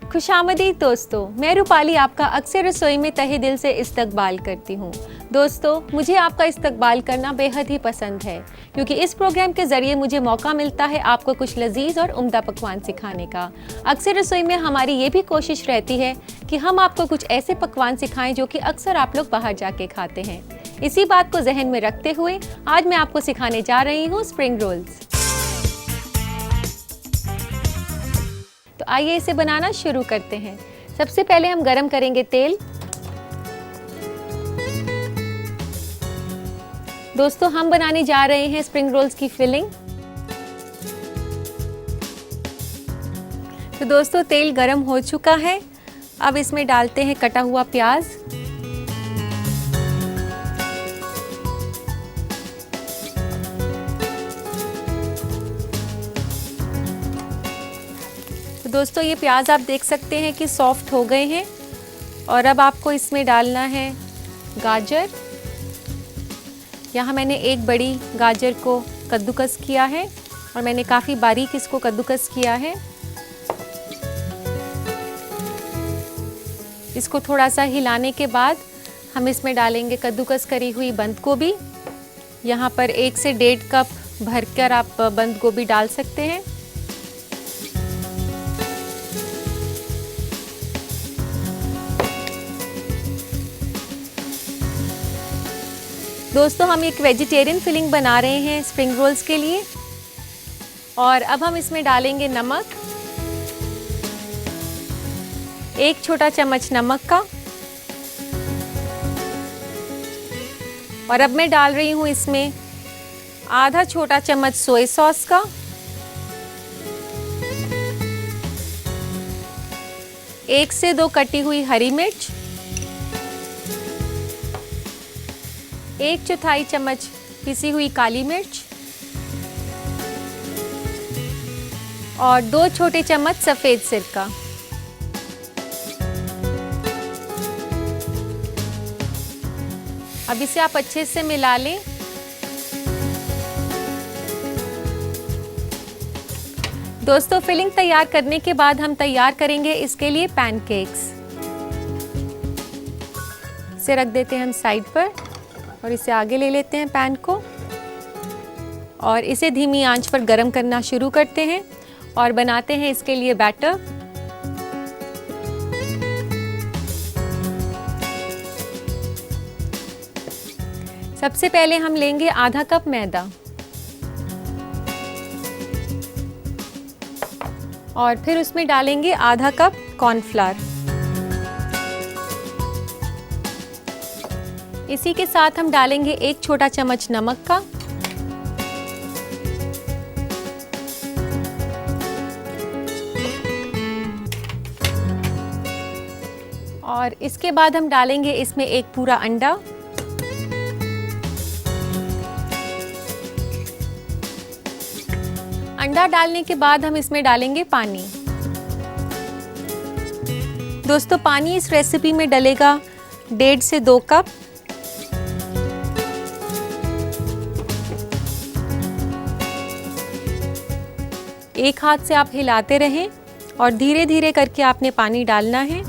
खुशामदीद दोस्तों, मैं रूपाली आपका अक्सर रसोई में तहे दिल से इस्तकबाल करती हूँ। दोस्तों, मुझे आपका इस्तकबाल करना बेहद ही पसंद है क्योंकि इस प्रोग्राम के ज़रिए मुझे मौका मिलता है आपको कुछ लजीज और उम्दा पकवान सिखाने का। अक्सर रसोई में हमारी ये भी कोशिश रहती है कि हम आपको कुछ ऐसे पकवान सिखाएं जो कि अक्सर आप लोग बाहर जाके खाते हैं। इसी बात को जहन में रखते हुए आज मैं आपको सिखाने जा रही हूँ स्प्रिंग रोल्स। तो आइए इसे बनाना शुरू करते हैं। सबसे पहले हम गरम करेंगे तेल। दोस्तों, हम बनाने जा रहे हैं स्प्रिंग रोल्स की फिलिंग। तो दोस्तों, तेल गरम हो चुका है। अब इसमें डालते हैं कटा हुआ प्याज, तो दोस्तों ये प्याज आप देख सकते हैं कि सॉफ्ट हो गए हैं। और अब आपको इसमें डालना है गाजर। यहाँ मैंने एक बड़ी गाजर को कद्दूकस किया है और मैंने काफ़ी बारीक इसको कद्दूकस किया है। इसको थोड़ा सा हिलाने के बाद हम इसमें डालेंगे कद्दूकस करी हुई बंद गोभी। यहाँ पर 1 से 1.5 कप भरकर आप बंद गोभी डाल सकते हैं। दोस्तों, हम एक वेजिटेरियन फिलिंग बना रहे हैं स्प्रिंग रोल्स के लिए। और अब हम इसमें डालेंगे नमक, 1 छोटा चम्मच नमक का। और अब मैं डाल रही हूँ इसमें आधा छोटा चम्मच सोया सॉस का, 1 से 2 कटी हुई हरी मिर्च, 1/4 चम्मच पिसी हुई काली मिर्च और 2 छोटे चम्मच सफ़ेद सिरका। अब इसे आप अच्छे से मिला लें। दोस्तों, फिलिंग तैयार करने के बाद हम तैयार करेंगे इसके लिए पैनकेक्स। इसे रख देते हैं हम साइड पर और इसे आगे ले लेते हैं पैन को और इसे धीमी आंच पर गरम करना शुरू करते हैं और बनाते हैं इसके लिए बैटर। सबसे पहले हम लेंगे आधा कप मैदा और फिर उसमें डालेंगे आधा कप कॉर्नफ्लावर। इसी के साथ हम डालेंगे 1 छोटा चम्मच नमक का और इसके बाद हम डालेंगे इसमें एक पूरा अंडा। अंडा डालने के बाद हम इसमें डालेंगे पानी। दोस्तों, पानी इस रेसिपी में डलेगा 1.5 से 2 कप। एक हाथ से आप हिलाते रहें और धीरे धीरे करके आपने पानी डालना है।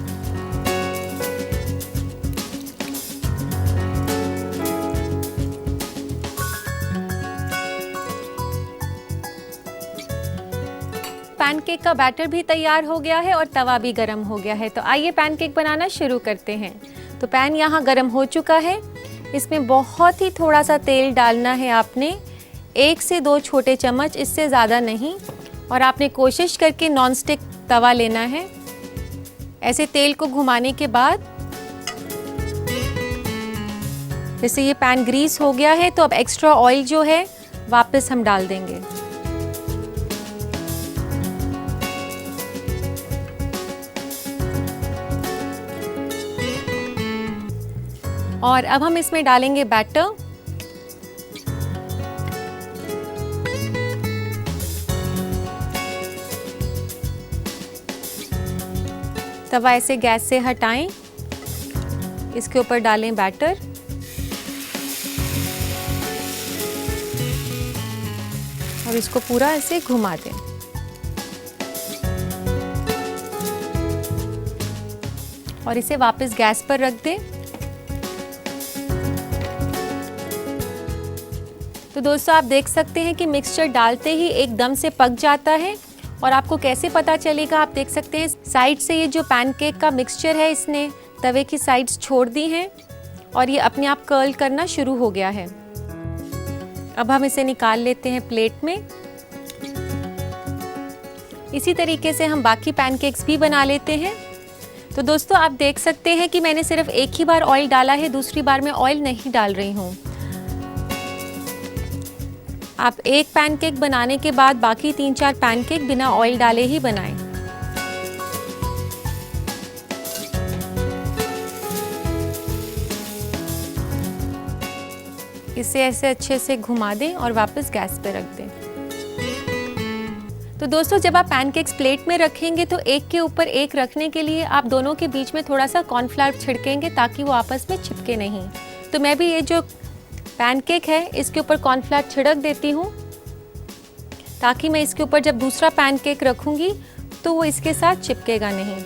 पैनकेक का बैटर भी तैयार हो गया है और तवा भी गरम हो गया है। तो आइए पैनकेक बनाना शुरू करते हैं। तो पैन यहाँ गरम हो चुका है। इसमें बहुत ही थोड़ा सा तेल डालना है आपने, 1 से 2 छोटे चम्मच, इससे ज़्यादा नहीं। और आपने कोशिश करके नॉन स्टिक तवा लेना है। ऐसे तेल को घुमाने के बाद जैसे ये पैन ग्रीस हो गया है तो अब एक्स्ट्रा ऑयल जो है वापस हम डाल देंगे। और अब हम इसमें डालेंगे बैटर। तवा ऐसे गैस से हटाएं, इसके ऊपर डालें बैटर और इसको पूरा ऐसे घुमा दें। और इसे वापस गैस पर रख दें। तो दोस्तों आप देख सकते हैं कि मिक्सचर डालते ही एकदम से पक जाता है। और आपको कैसे पता चलेगा, आप देख सकते हैं साइड से ये जो पैनकेक का मिक्सचर है इसने तवे की साइड्स छोड़ दी हैं और ये अपने आप कर्ल करना शुरू हो गया है। अब हम इसे निकाल लेते हैं प्लेट में। इसी तरीके से हम बाकी पैनकेक्स भी बना लेते हैं। तो दोस्तों आप देख सकते हैं कि मैंने सिर्फ एक ही बार ऑयल डाला है, दूसरी बार मैं ऑयल नहीं डाल रही हूँ। आप एक पैनकेक बनाने के बाद बाकी 3-4 पैनकेक बिना ऑयल डाले ही बनाएं। इसे ऐसे अच्छे से घुमा दें और वापस गैस पे रख दें। तो दोस्तों जब आप पैनकेक्स प्लेट में रखेंगे तो एक के ऊपर एक रखने के लिए आप दोनों के बीच में थोड़ा सा कॉर्नफ्लावर छिड़केंगे ताकि वो आपस में चिपके नहीं। तो मैं भी ये जो पैनकेक है इसके ऊपर कॉर्नफ्लावर छिड़क देती हूँ ताकि मैं इसके ऊपर जब दूसरा पैनकेक रखूँगी तो वो इसके साथ चिपकेगा नहीं।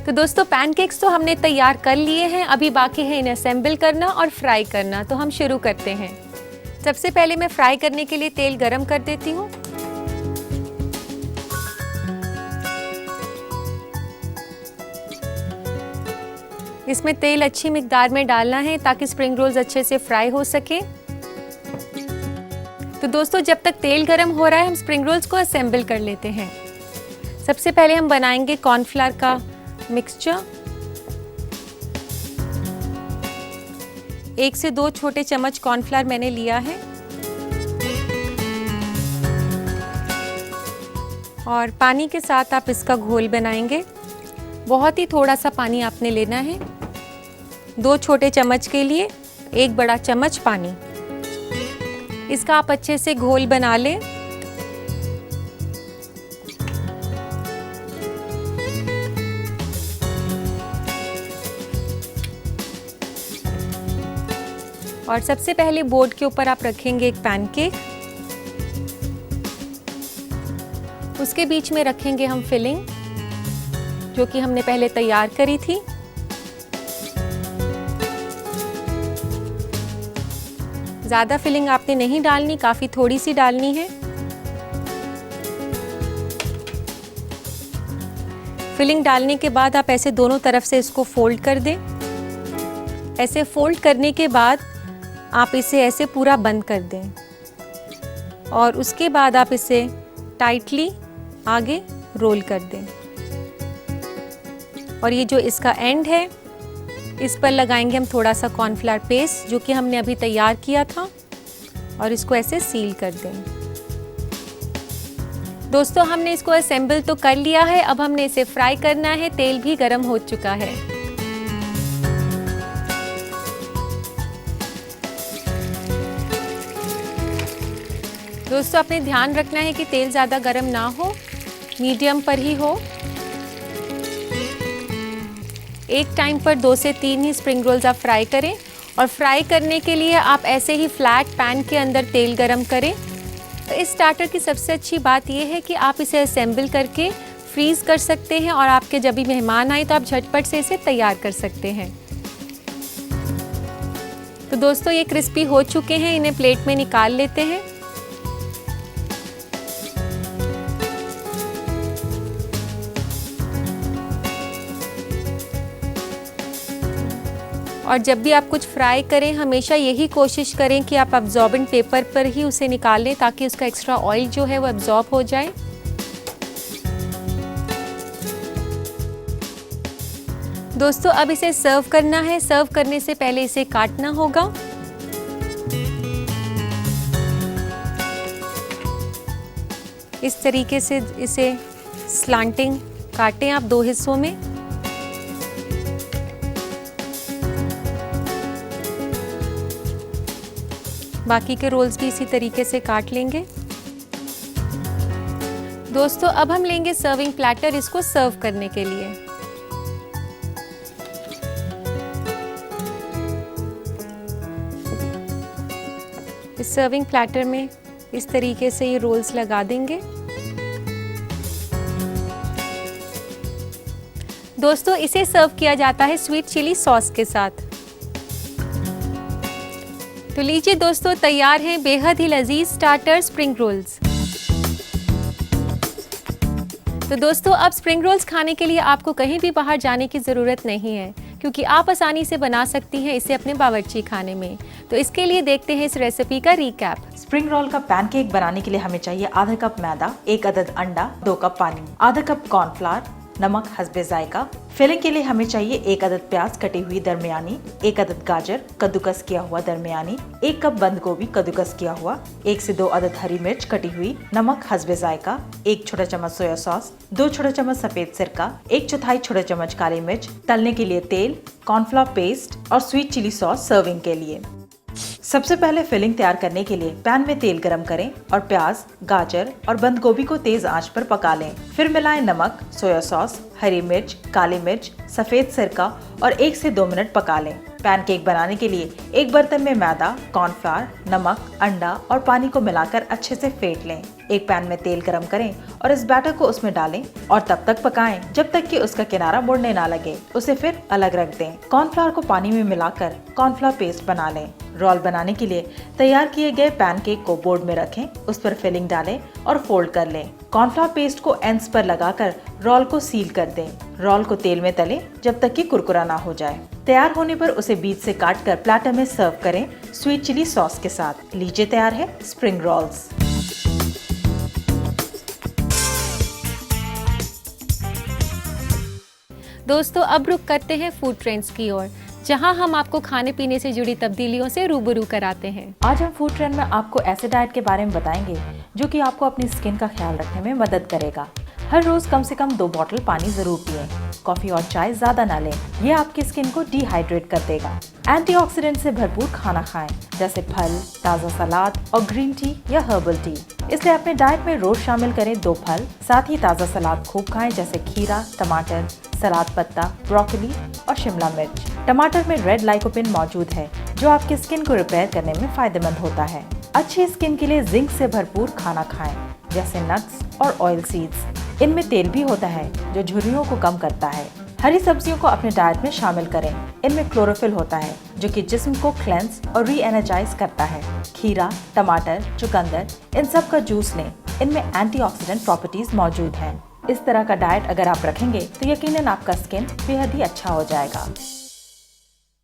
तो दोस्तों पैनकेक्स तो हमने तैयार कर लिए हैं, अभी बाकी है इन्हें असेंबल करना और फ्राई करना। तो हम शुरू करते हैं। सबसे पहले मैं फ्राई करने के लिए तेल गरम कर देती हूँ। इसमें तेल अच्छी मिकदार में डालना है ताकि स्प्रिंग रोल्स अच्छे से फ्राई हो सके। तो दोस्तों जब तक तेल गरम हो रहा है हम स्प्रिंग रोल्स को असेंबल कर लेते हैं। सबसे पहले हम बनाएंगे कॉर्नफ्लावर का मिक्सचर। 1 से 2 छोटे चम्मच कॉर्नफ्लावर मैंने लिया है और पानी के साथ आप इसका घोल बनाएंगे। बहुत ही थोड़ा सा पानी आपने लेना है। 2 छोटे चम्मच के लिए 1 बड़ा चम्मच पानी। इसका आप अच्छे से घोल बना लें। और सबसे पहले बोर्ड के ऊपर आप रखेंगे एक पैनकेक। उसके बीच में रखेंगे हम फिलिंग जो कि हमने पहले तैयार करी थी। ज़्यादा फिलिंग आपने नहीं डालनी, काफ़ी थोड़ी सी डालनी है। फिलिंग डालने के बाद आप ऐसे दोनों तरफ से इसको फोल्ड कर दें। ऐसे फोल्ड करने के बाद आप इसे ऐसे पूरा बंद कर दें और उसके बाद आप इसे टाइटली आगे रोल कर दें। और ये जो इसका एंड है इस पर लगाएंगे हम थोड़ा सा कॉर्नफ्लावर पेस्ट जो कि हमने अभी तैयार किया था और इसको ऐसे सील कर दें। दोस्तों हमने इसको असेंबल तो कर लिया है, अब हमने इसे फ्राई करना है। तेल भी गरम हो चुका है। दोस्तों अपने ध्यान रखना है कि तेल ज़्यादा गरम ना हो, मीडियम पर ही हो। एक टाइम पर 2 से 3 ही स्प्रिंग रोल्स आप फ्राई करें और फ्राई करने के लिए आप ऐसे ही फ्लैट पैन के अंदर तेल गरम करें। तो इस स्टार्टर की सबसे अच्छी बात यह है कि आप इसे असेंबल करके फ्रीज़ कर सकते हैं और आपके जब भी मेहमान आए तो आप झटपट से इसे तैयार कर सकते हैं। तो दोस्तों ये क्रिस्पी हो चुके हैं, इन्हें प्लेट में निकाल लेते हैं। और जब भी आप कुछ फ्राई करें हमेशा यही कोशिश करें कि आप अब्जॉर्बेंट पेपर पर ही उसे निकालें ताकि उसका एक्स्ट्रा ऑयल जो है वो अब्जॉर्ब हो जाए। दोस्तों अब इसे सर्व करना है। सर्व करने से पहले इसे काटना होगा। इस तरीके से इसे स्लांटिंग काटें आप 2 हिस्सों में। बाकी के रोल्स भी इसी तरीके से काट लेंगे। दोस्तों अब हम लेंगे सर्विंग प्लेटर इसको सर्व करने के लिए। इस सर्विंग प्लेटर में इस तरीके से ये रोल्स लगा देंगे। दोस्तों इसे सर्व किया जाता है स्वीट चिली सॉस के साथ। तो लीजिए दोस्तों, तैयार हैं बेहद ही लजीज स्टार्टर स्प्रिंग रोल्स। तो दोस्तों अब स्प्रिंग रोल्स खाने के लिए आपको कहीं भी बाहर जाने की ज़रूरत नहीं है, क्योंकि आप आसानी से बना सकती हैं इसे अपने बावर्ची खाने में। तो इसके लिए देखते हैं इस रेसिपी का रिकैप। स्प्रिंग रोल का पैनकेक बनाने के लिए हमें चाहिए आधा कप मैदा, 1 अदद अंडा, 2 कप पानी, आधा कप कॉर्नफ्लावर, नमक हस्बे जायका। फिलिंग के लिए हमें चाहिए 1 अदद प्याज कटी हुई दरमियानी, 1 अदद गाजर कद्दूकस किया हुआ दरमियानी, 1 कप बंद गोभी कद्दूकस किया हुआ, 1 से 2 अदद हरी मिर्च कटी हुई, नमक हस्बे जायका, 1 छोटा चम्मच सोया सॉस, 2 छोटा चम्मच सफेद सिरका, 1/4 छोटा चम्मच काली मिर्च, तलने के लिए तेल, कॉर्नफ्लावर पेस्ट और स्वीट चिली सॉस सर्विंग के लिए। सबसे पहले फिलिंग तैयार करने के लिए पैन में तेल गरम करें और प्याज, गाजर और बंद गोभी को तेज आंच पर पका लें। फिर मिलाएं नमक, सोया सॉस, हरी मिर्च, काली मिर्च, सफेद सिरका और 1 से 2 मिनट पका लें। पैनकेक बनाने के लिए एक बर्तन में मैदा, कॉर्नफ्लावर, नमक, अंडा और पानी को मिलाकर अच्छे से फेंट लें। एक पैन में तेल गरम करें और इस बैटर को उसमें डालें और तब तक पकाएं जब तक कि उसका किनारा मुड़ने ना लगे। उसे फिर अलग रख दें। कॉर्नफ्लावर को पानी में मिलाकर कॉर्नफ्लावर पेस्ट बना लें। रोल बनाने के लिए तैयार किए गए पैनकेक को बोर्ड में रखें, उस पर फिलिंग डालें और फोल्ड कर लें। कॉर्नफ्लावर पेस्ट को एंड्स पर लगाकर रोल को सील कर दें। रोल को तेल में तलें जब तक कि कुरकुरा ना हो जाए। तैयार होने पर उसे बीच से काटकर प्लेटर में सर्व करें स्वीट चिली सॉस के साथ। लीजिए तैयार है स्प्रिंग रोल्स। दोस्तों अब रुक करते हैं फूड ट्रेंड्स की ओर, जहां हम आपको खाने पीने से जुड़ी तब्दीलियों से रूबरू कराते हैं। आज हम फूड ट्रेंड में आपको ऐसे डाइट के बारे में बताएंगे जो कि आपको अपनी स्किन का ख्याल रखने में मदद करेगा। हर रोज कम से कम 2 बोतल पानी जरूर पिएं। कॉफी और चाय ज्यादा ना लें, ये आपकी स्किन को डिहाइड्रेट कर देगा। एंटीऑक्सीडेंट से भरपूर खाना खाएं, जैसे फल, ताज़ा सलाद और ग्रीन टी या हर्बल टी। इसलिए अपने डाइट में रोज शामिल करें 2 फल, साथ ही ताज़ा सलाद खूब खाएं, जैसे खीरा, टमाटर, सलाद पत्ता, ब्रोकली और शिमला मिर्च। टमाटर में रेड लाइकोपिन मौजूद है, जो आपकी स्किन को रिपेयर करने में फायदेमंद होता है। अच्छी स्किन के लिए जिंक से भरपूर खाना खाएं, जैसे नट्स और ऑयल सीड्स। इनमें तेल भी होता है जो झुर्रियों को कम करता है। हरी सब्जियों को अपने डाइट में शामिल करें। इनमें क्लोरोफिल होता है जो कि जिस्म को क्लेंस और री एनर्जाइज करता है। खीरा, टमाटर, चुकंदर, इन सब का जूस लें। इनमें एंटीऑक्सीडेंट प्रॉपर्टीज मौजूद हैं। इस तरह का डाइट अगर आप रखेंगे तो यकीनन आपका स्किन बेहद ही अच्छा हो जाएगा।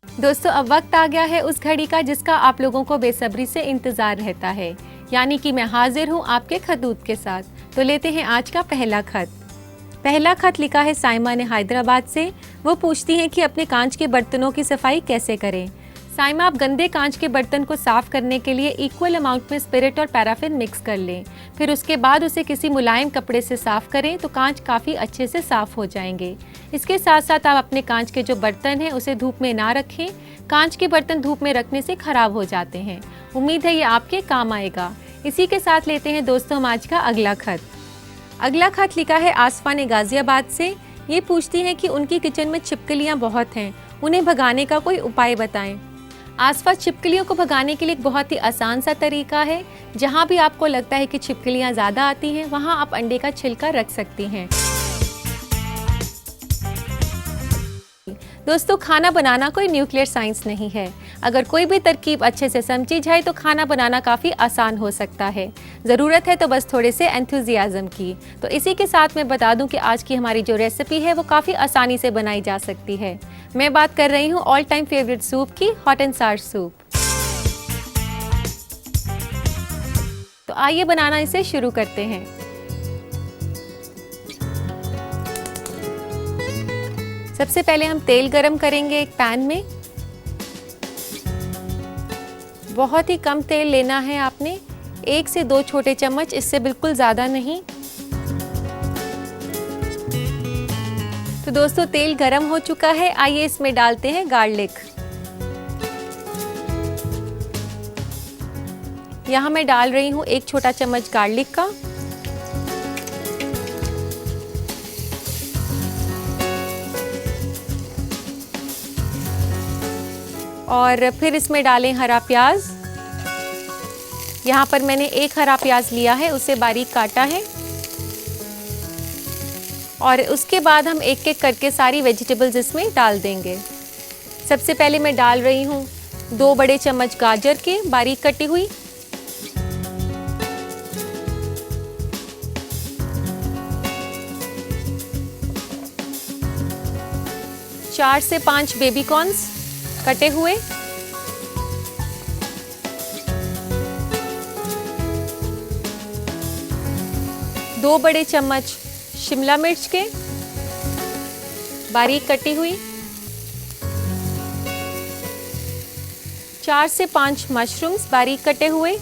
दोस्तों अब वक्त आ गया है उस घड़ी का जिसका आप लोगों को बेसब्री से इंतजार रहता है, यानी कि मैं हाजिर हूँ आपके खतूत के साथ। तो लेते हैं आज का पहला खत। पहला खत लिखा है साइमा ने हैदराबाद से। वो पूछती हैं कि अपने कांच के बर्तनों की सफाई कैसे करें। साइमा, आप गंदे कांच के बर्तन को साफ करने के लिए इक्वल अमाउंट में स्पिरिट और पैराफिन मिक्स कर लें। फिर उसके बाद उसे किसी मुलायम कपड़े से साफ करें तो कांच काफ़ी अच्छे से साफ हो जाएंगे। इसके साथ साथ आप अपने कांच के जो बर्तन हैं उसे धूप में ना रखें। कांच के बर्तन धूप में रखने से खराब हो जाते हैं। उम्मीद है ये आपके काम आएगा। इसी के साथ लेते हैं दोस्तों हम आज का अगला खत। अगला खत लिखा है आसफा ने गाजियाबाद से। ये पूछती हैं कि उनकी किचन में छिपकलियाँ बहुत हैं, उन्हें भगाने का कोई उपाय बताएं। आसफा, छिपकलियों को भगाने के लिए एक बहुत ही आसान सा तरीका है। जहाँ भी आपको लगता है कि छिपकलियाँ ज़्यादा आती हैं, वहाँ आप अंडे का छिलका रख सकती हैं। दोस्तों खाना बनाना कोई न्यूक्लियर साइंस नहीं है। अगर कोई भी तरकीब अच्छे से समझी जाए तो खाना बनाना काफ़ी आसान हो सकता है। ज़रूरत है तो बस थोड़े से एंथुजियाज़म की। तो इसी के साथ मैं बता दूं कि आज की हमारी जो रेसिपी है वो काफ़ी आसानी से बनाई जा सकती है। मैं बात कर रही हूँ ऑल टाइम फेवरेट सूप की, हॉट एंड सार सूप। तो आइए बनाना इसे शुरू करते हैं। सबसे पहले हम तेल गरम करेंगे एक पैन में। बहुत ही कम तेल लेना है आपने, 1 से 2 छोटे चम्मच, इससे बिल्कुल ज़्यादा नहीं। तो दोस्तों तेल गरम हो चुका है, आइए इसमें डालते हैं गार्लिक। यहाँ मैं डाल रही हूँ 1 छोटा चम्मच गार्लिक का। और फिर इसमें डालें हरा प्याज। यहाँ पर मैंने एक हरा प्याज लिया है, उसे बारीक काटा है। और उसके बाद हम एक एक करके सारी वेजिटेबल्स इसमें डाल देंगे। सबसे पहले मैं डाल रही हूँ 2 बड़े चम्मच गाजर के बारीक कटी हुई, 4 से 5 बेबी कॉर्न्स कटे हुए, 2 बड़े चम्मच शिमला मिर्च के बारीक कटी हुई, 4 से 5 मशरूम्स बारीक कटे हुए,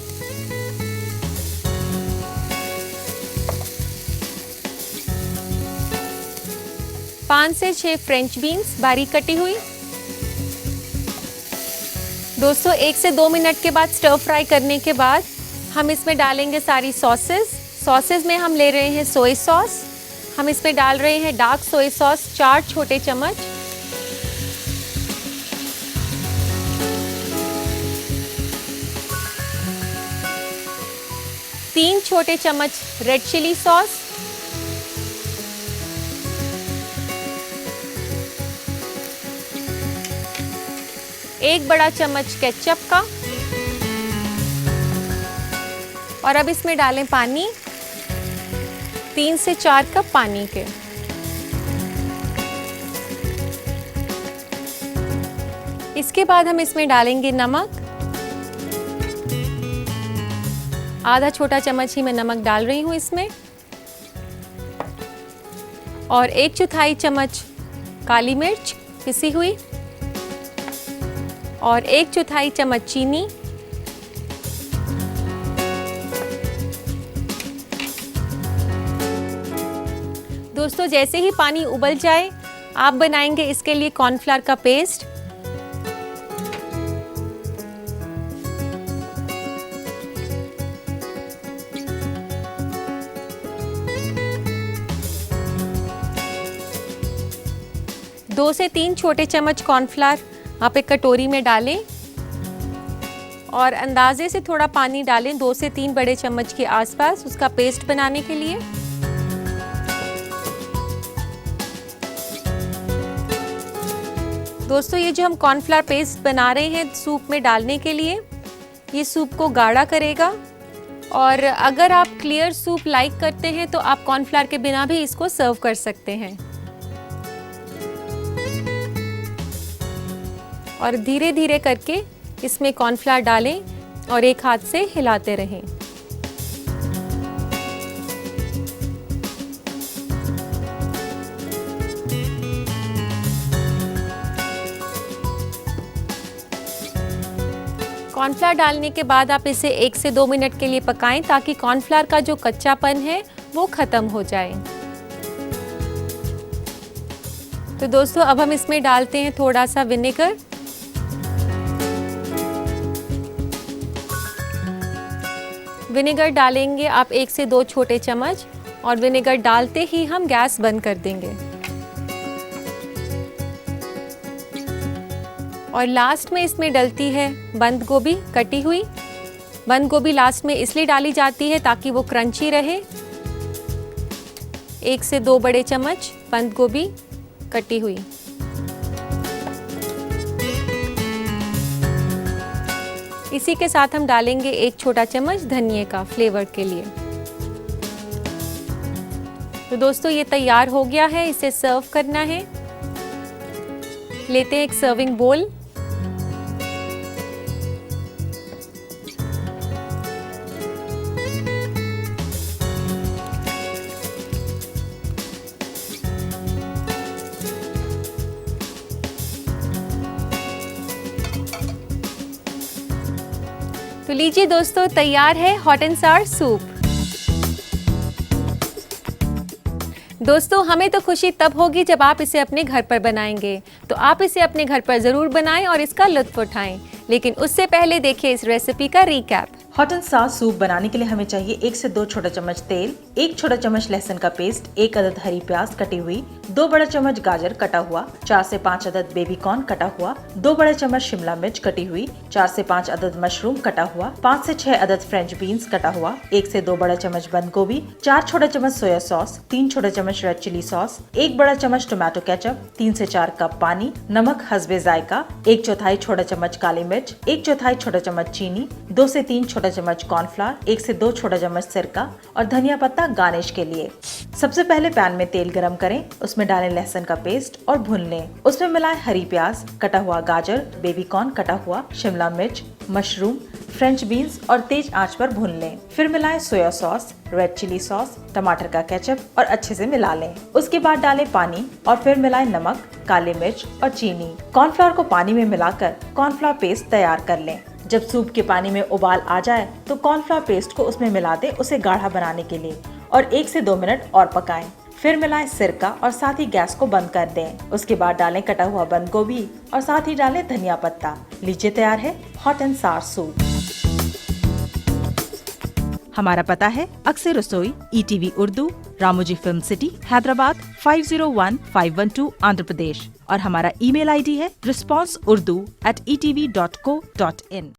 5 से 6 फ्रेंच बीन्स बारीक कटी हुई। दोस्तों 1 से 2 मिनट के बाद स्टर फ्राई करने के बाद हम इसमें डालेंगे सारी सॉसेस में हम ले रहे हैं सोया सॉस। हम इसमें डाल रहे हैं डार्क सोया सॉस 4 छोटे चम्मच, तीन छोटे चम्मच रेड चिली सॉस, 1 बड़ा चम्मच केचप का। और अब इसमें डालें पानी, 3 से 4 कप पानी के। इसके बाद हम इसमें डालेंगे नमक, आधा छोटा चम्मच ही मैं नमक डाल रही हूँ इसमें, और 1/4 चम्मच काली मिर्च पिसी हुई, और 1/4 चम्मच चीनी, दोस्तों जैसे ही पानी उबल जाए आप बनाएंगे इसके लिए कॉर्नफ्लावर का पेस्ट। दो से 3 छोटे चम्मच कॉर्नफ्लावर आप एक कटोरी में डालें और अंदाजे से थोड़ा पानी डालें, 2 से 3 बड़े चम्मच के आसपास उसका पेस्ट बनाने के लिए। दोस्तों ये जो हम कॉर्नफ्लावर पेस्ट बना रहे हैं सूप में डालने के लिए, ये सूप को गाढ़ा करेगा। और अगर आप क्लियर सूप लाइक करते हैं तो आप कॉर्नफ्लावर के बिना भी इसको सर्व कर सकते हैं। और धीरे धीरे करके इसमें कॉर्नफ्लावर डालें और एक हाथ से हिलाते रहें। कॉर्नफ्लावर डालने के बाद आप इसे 1 से 2 मिनट के लिए पकाएं ताकि कॉर्नफ्लावर का जो कच्चापन है वो खत्म हो जाए। तो दोस्तों अब हम इसमें डालते हैं थोड़ा सा विनेगर। विनेगर डालेंगे आप 1 से 2 छोटे चम्मच, और विनेगर डालते ही हम गैस बंद कर देंगे। और लास्ट में इसमें डलती है बंद गोभी कटी हुई। बंद गोभी लास्ट में इसलिए डाली जाती है ताकि वो क्रंची रहे। 1 से 2 बड़े चम्मच बंद गोभी कटी हुई। इसी के साथ हम डालेंगे 1 छोटा चम्मच धनिया का फ्लेवर के लिए। तो दोस्तों ये तैयार हो गया है, इसे सर्व करना है। लेते हैं एक सर्विंग बोल। तो लीजिए दोस्तों, तैयार है हॉट एंड सावर सूप। दोस्तों हमें तो खुशी तब होगी जब आप इसे अपने घर पर बनाएंगे, तो आप इसे अपने घर पर ज़रूर बनाएं और इसका लुत्फ़ उठाएं। लेकिन उससे पहले देखिए इस रेसिपी का रिकैप। हॉट एंड सार सूप बनाने के लिए हमें चाहिए 1 से 2 छोटा चम्मच तेल, 1 छोटा चम्मच लहसुन का पेस्ट, 1 अदद हरी प्याज कटी हुई, 2 बड़ा चम्मच गाजर कटा हुआ, 4 से 5 अदद बेबी कॉर्न कटा हुआ, 2 बड़े चम्मच शिमला मिर्च कटी हुई, 4 से 5 अदद मशरूम कटा हुआ, 5 से 6 अदद फ्रेंच बीन्स कटा हुआ, 1 से 2 बड़ा चम्मच बंद गोभी, 4 छोटा चम्मच सोया सॉस, 3 छोटा चम्मच रेड चिली सॉस, 1 बड़ा चम्मच टोमेटो केचप, 3 से 4 कप पानी, नमक हस्बे जायका, 1/4 छोटा चम्मच काली मिर्च, 1/4 छोटा चम्मच चीनी, 2 से 3 छोटा चम्मच कॉर्नफ्लावर, 1 से 2 छोटा चम्मच सिरका और धनिया पत्ता गार्निश के लिए। सबसे पहले पैन में तेल गरम करें, उसमें डालें लहसुन का पेस्ट और भून लें। उसमें मिलाएं हरी प्याज, कटा हुआ गाजर, बेबी कॉर्न कटा हुआ, शिमला मिर्च, मशरूम, फ्रेंच बीन्स और तेज आंच पर भून लें। फिर मिलाएं soya sauce, red chilli sauce, टमाटर का केचप और अच्छे से मिला लें। उसके बाद डालें पानी और फिर मिलाएं नमक, काली मिर्च और चीनी। कॉर्नफ्लावर को पानी में मिलाकर कॉर्नफ्लावर पेस्ट तैयार कर लें। जब सूप के पानी में उबाल आ जाए तो कॉर्नफ्लावर पेस्ट को उसमें मिला दें उसे गाढ़ा बनाने के लिए और 1 से 2 मिनट और पकाएं। फिर मिलाएं सिरका और साथ ही गैस को बंद कर दें। उसके बाद डालें कटा हुआ बंद गोभी और साथ ही डालें धनिया पत्ता। लीजिए तैयार है हॉट एंड सार सूप। हमारा पता है अक्सर रसोई, ETV Urdu, Ramoji film city, Hyderabad 501512, Andhra Pradesh और हमारा ईमेल ID है responseurdu@etv.co.in।